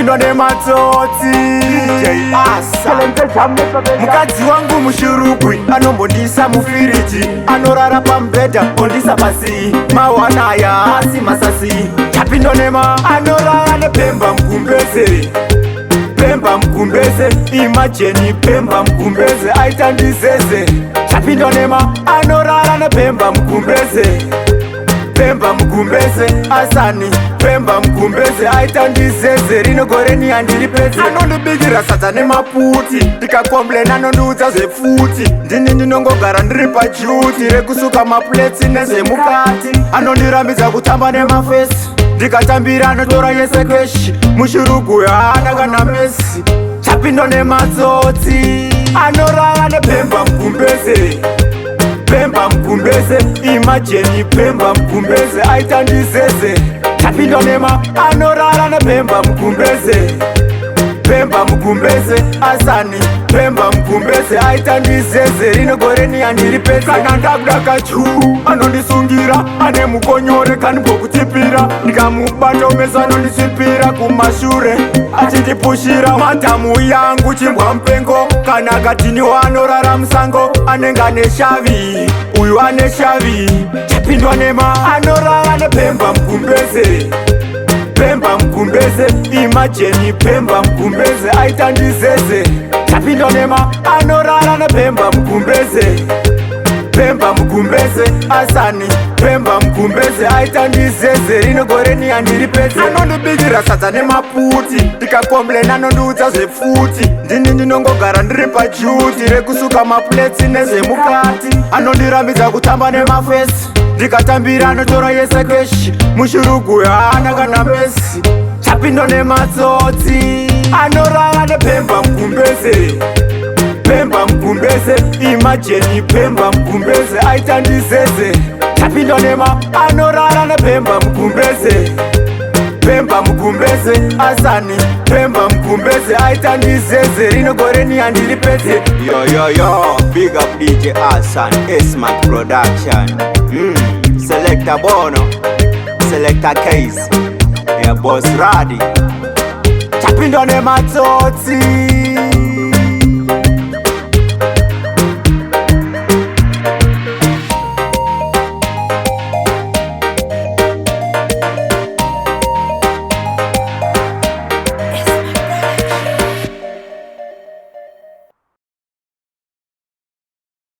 chapindwa nematsotsi. Mukadzi wangu mushurukwi anombondisa mufiriji, anorara pambedha ondisa pasi, mawanaya asi masasi. Chapindwa nema anorara nepemba mkumbeze, pemba mkumbeze, imajeni pemba mkumbeze, aita ndizeze. Chapindwa nema anorara nepemba mkumbeze, pemba mkumbeze, asani pemba mkumbeze, aita ndizeze. Rino gore ni andiri peze, anondibigira sadza nemaputi, ndikakomblena anondiudza zvefuti. Ndini ndinongogara ndiri pajuti rekusuka mapuleti nezvemukati. Anondirambidza kutamba nemafesi, ndikatambira anotora yese keshi. Mushurugu yaana kana Messi. Chapindwa nematsotsi anorara nepemba mkumbeze, pemba mkumbeze, imajeni pemba mkumbeze, aita ndizeze. Chapindwa nema anorara nepemba mkumbeze, pemba mkumbeze, asani pemba mkumbeze, aita ndizeze. Rino gore ni andiri peze, kana ndakuda kachu anondisungira, ane mukonyore kanibokutipira. Ndikamubata umeso anondisvipira kumashure achindipushira. Matamu yangu chimbwa mpengo, kana katiniwa anorara musango, anenge ane shavi, uyu ane shavi. Chapindwa nema anorara nepemba mkumbeze, pemba mkumbeze, imajeni pemba mkumbeze, aita ndizeze. Chapindwa nema anorara nepemba mkumbeze, pemba mkumbeze, asani pemba mkumbeze, aita ndizeze. Rino gore ni andiri peze, anondibigira sadza nemaputi, ndikakomblena anondiudza zvefuti. Ndini ndinongogara ndiri pajuti rekusuka mapuleti nezvemukati. Anondirambidza kutamba nemafesi, ndikatambira anotora yese keshi. Mushurugu yaana kana Messi. Chapindwa nematsotsi anorara nepemba mkumbeze, pemba mkumbeze, imajeni pemba mkumbeze, aita ndizeze. Chapindwa nema anorara nepemba mkumbeze, pemba mkumbeze, asani pemba mkumbeze, aita ndizeze. Rino gore ni andiri peze. Yo, big up DJ Hassan, S-Mac Production. Selector Bono, Selector Case, yeah, Boss Radi. Chapindwa nematsotsi